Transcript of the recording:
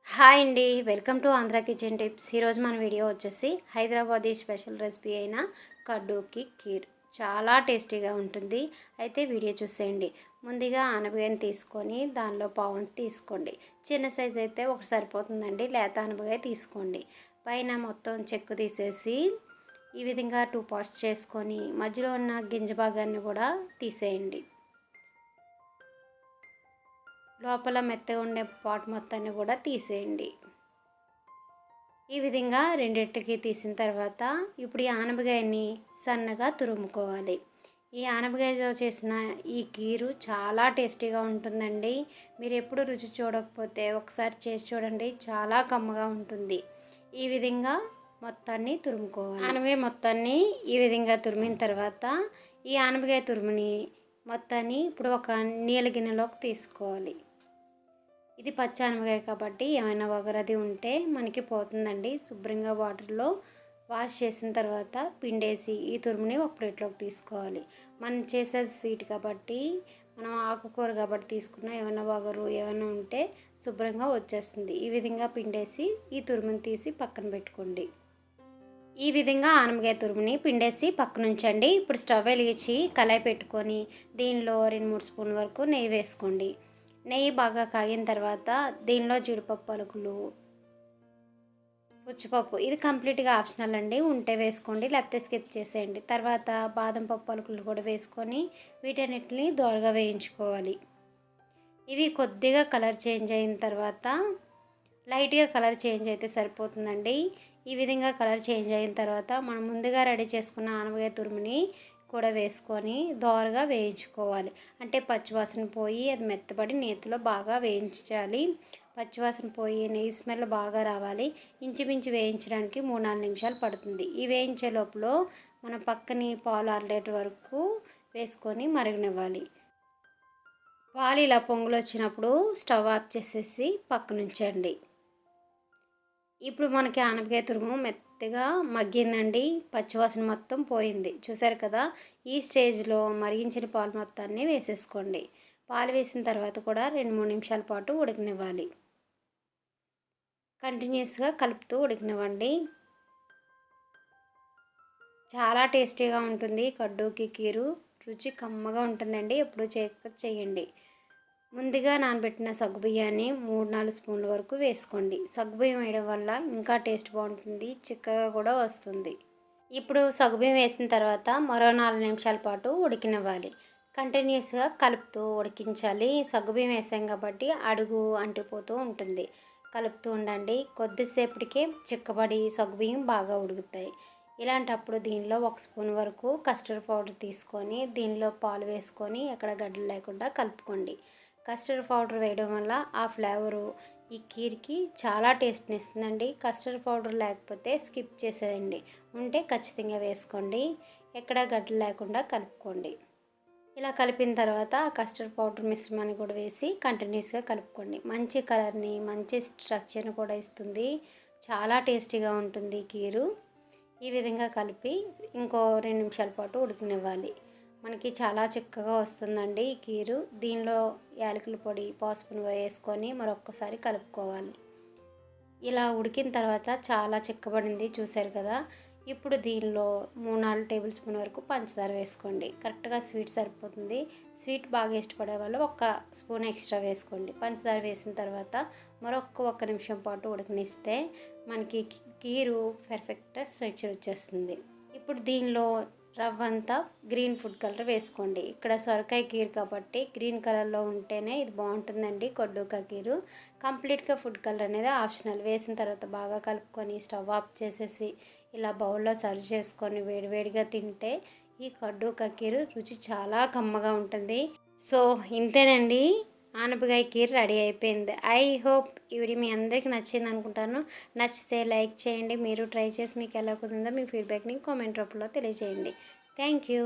Hi అండి, welcome to Andhra kitchen tips. ఈరోజు మన వీడియో వచ్చేసి హైదరాబాదీ స్పెషల్ రెసిపీ అయిన కడ్డూకి ఖీర్. చాలా టేస్టీగా ఉంటుంది. అయితే వీడియో చూసేయండి. ముందుగా ఆనపకాయని తీసుకొని దానిలో పావుని తీసుకోండి. చిన్న సైజ్ అయితే ఒకటి సరిపోతుందండి, లేత ఆనపకాయ తీసుకోండి. పైన మొత్తం చెక్కు తీసేసి ఈ విధంగా 2 పార్ట్స్ చేసుకొని మధ్యలో ఉన్న గింజ భాగాన్ని కూడా తీసేయండి. లోపల మెత్తగా ఉండే పాట్ మొత్తాన్ని కూడా తీసేయండి. ఈ విధంగా రెండింటికి తీసిన తర్వాత ఇప్పుడు ఈ ఆనపకాయని సన్నగా తురుముకోవాలి. ఈ ఆనపకాయతో చేసిన ఈ కీరు చాలా టేస్టీగా ఉంటుందండి. మీరు ఎప్పుడు రుచి చూడకపోతే ఒకసారి చేసి చూడండి, చాలా కమ్మగా ఉంటుంది. ఈ విధంగా మొత్తాన్ని తురుముకోవాలి. ఆనపకాయ మొత్తాన్ని ఈ విధంగా తురిమిన తర్వాత ఈ ఆనపకాయ తురుముని మొత్తాన్ని ఇప్పుడు ఒక నీళ్ళ గిన్నెలోకి తీసుకోవాలి. ఇది పచ్చి ఆనపకాయ కాబట్టి ఏమైనా వగరది ఉంటే మనకి పోతుందండి. శుభ్రంగా వాటర్లో వాష్ చేసిన తర్వాత పిండేసి ఈ తురుముని ఒక ప్లేట్లోకి తీసుకోవాలి. మనం చేసేది స్వీట్ కాబట్టి, మనం ఆకుకూర కాబట్టి తీసుకున్న ఏమైనా వగరు ఏమైనా ఉంటే శుభ్రంగా వచ్చేస్తుంది. ఈ విధంగా పిండేసి ఈ తురుముని తీసి పక్కన పెట్టుకోండి. ఈ విధంగా ఆనపకాయ తురుముని పిండేసి పక్కన ఉంచండి. ఇప్పుడు స్టవ్ వెలిగించి కళాయి పెట్టుకొని దీనిలో 2-3 స్పూన్ల వరకు నెయ్యి వేసుకోండి. నెయ్యి బాగా కాగిన తర్వాత దీనిలో జీడిపప్పు పలుకులు, పుచ్చిపప్పు, ఇది కంప్లీట్గా ఆప్షనల్ అండి, ఉంటే వేసుకోండి లేకపోతే స్కిప్ చేసేయండి. తర్వాత బాదం పప్పు పలుకులు కూడా వేసుకొని వీటన్నిటిని దోరగా వేయించుకోవాలి. ఇవి కొద్దిగా కలర్ చేంజ్ అయిన తర్వాత, లైట్గా కలర్ చేంజ్ అయితే సరిపోతుందండి. ఈ విధంగా కలర్ చేంజ్ అయిన తర్వాత మనం ముందుగా రెడీ చేసుకున్న ఆనపకాయ తురుముని కూడా వేసుకొని దోరగా వేయించుకోవాలి. అంటే పచ్చివాసన పోయి అది మెత్తబడి నేతిలో బాగా వేయించాలి. పచ్చివాసన పోయి నెయ్యి స్మెల్ బాగా రావాలి. ఇంచుమించు వేయించడానికి 3-4 నిమిషాలు పడుతుంది. ఈ వేయించే లోపల మనం పక్కని పాలు 1/2 లీటర్ వరకు వేసుకొని మరగనివ్వాలి. పాలు ఇలా పొంగులు వచ్చినప్పుడు స్టవ్ ఆఫ్ చేసేసి పక్కన ఉంచండి. ఇప్పుడు మనకి ఆనపకాయ తురుము మెత్తగా మగ్గిందండి, పచ్చివాసన మొత్తం పోయింది. చూసారు కదా, ఈ స్టేజ్లో మరిగించిన పాలు మొత్తాన్ని వేసేసుకోండి. పాలు వేసిన తర్వాత కూడా 2-3 నిమిషాల పాటు ఉడకనివ్వాలి. కంటిన్యూస్గా కలుపుతూ ఉడకనివ్వండి. చాలా టేస్టీగా ఉంటుంది కడ్డూకి కీరు. రుచి కమ్మగా ఉంటుందండి. ఎప్పుడు చేయకపోతే చేయండి. ముందుగా నానబెట్టిన సగ్గుబియ్యాన్ని 3-4 స్పూన్ల వరకు వేసుకోండి. సగ్గుబియ్యం వేయడం వల్ల ఇంకా టేస్ట్ బాగుంటుంది, చిక్కగా కూడా వస్తుంది. ఇప్పుడు సగ్గుబియ్యం వేసిన తర్వాత మరో 4 నిమిషాల పాటు ఉడికినివ్వాలి. కంటిన్యూస్గా కలుపుతూ ఉడికించాలి. సగ్గుబియ్యం వేసాం కాబట్టి అడుగు అంటిపోతూ ఉంటుంది. కలుపుతూ ఉండండి. కొద్దిసేపటికే చిక్కబడి సగ్గుబియ్యం బాగా ఉడుకుతాయి. ఇలాంటప్పుడు దీనిలో 1 స్పూన్ వరకు కస్టర్డ్ పౌడర్ తీసుకొని దీనిలో పాలు వేసుకొని ఎక్కడ గడ్డలు లేకుండా కలుపుకోండి. కస్టర్డ్ పౌడర్ వేయడం వల్ల ఆ ఫ్లేవరు ఈ కీర్కి చాలా టేస్ట్ని ఇస్తుందండి. కస్టర్డ్ పౌడర్ లేకపోతే స్కిప్ చేసేయండి, ఉంటే ఖచ్చితంగా వేసుకోండి. ఎక్కడ గడ్డలు లేకుండా కలుపుకోండి. ఇలా కలిపిన తర్వాత ఆ కస్టర్డ్ పౌడర్ మిశ్రమాన్ని కూడా వేసి కంటిన్యూస్గా కలుపుకోండి. మంచి కలర్ని, మంచి స్ట్రక్చర్ని కూడా ఇస్తుంది. చాలా టేస్టీగా ఉంటుంది కీరు. ఈ విధంగా కలిపి ఇంకో 2 నిమిషాల పాటు ఉడకనివ్వాలి. మనకి చాలా చిక్కగా వస్తుందండి ఈ కీరు. దీనిలో యాలకుల పొడి, పసుపును వేసుకొని మరొక్కసారి కలుపుకోవాలి. ఇలా ఉడికిన తర్వాత చాలా చిక్కబడింది, చూసారు కదా. ఇప్పుడు దీనిలో 3-4 టేబుల్ స్పూన్ వరకు పంచదార వేసుకోండి. కరెక్ట్గా స్వీట్ సరిపోతుంది. స్వీట్ బాగా ఇష్టపడే వాళ్ళు 1 స్పూన్ ఎక్స్ట్రా వేసుకోండి. పంచదార వేసిన తర్వాత మరొక 1 నిమిషం పాటు ఉడకనిస్తే మనకి కీరు పర్ఫెక్ట్ స్ట్రక్చర్ వచ్చేస్తుంది. ఇప్పుడు దీనిలో రవ్వంతా గ్రీన్ ఫుడ్ కలర్ వేసుకోండి. ఇక్కడ సొరకాయ కీర్ కాబట్టి గ్రీన్ కలర్లో ఉంటేనే ఇది బాగుంటుందండి కడ్డూకా కీరు. కంప్లీట్గా ఫుడ్ కలర్ అనేది ఆప్షనల్. వేసిన తర్వాత బాగా కలుపుకొని స్టవ్ ఆఫ్ చేసేసి ఇలా బౌల్లో సర్వ్ చేసుకొని వేడివేడిగా తింటే ఈ కడ్డూకా కీరు రుచి చాలా కమ్మగా ఉంటుంది. సో ఇంతేనండి, ఆనపకాయ కీర్ రెడీ అయిపోయింది. ఐ హోప్ ఈ వీడియో మీ అందరికీ నచ్చింది అనుకుంటాను. నచ్చితే లైక్ చేయండి. మీరు ట్రై చేసి మీకు ఎలా కుదిరిందో మీ ఫీడ్బ్యాక్ని కామెంట్ రూపంలో తెలియజేయండి. Thank you.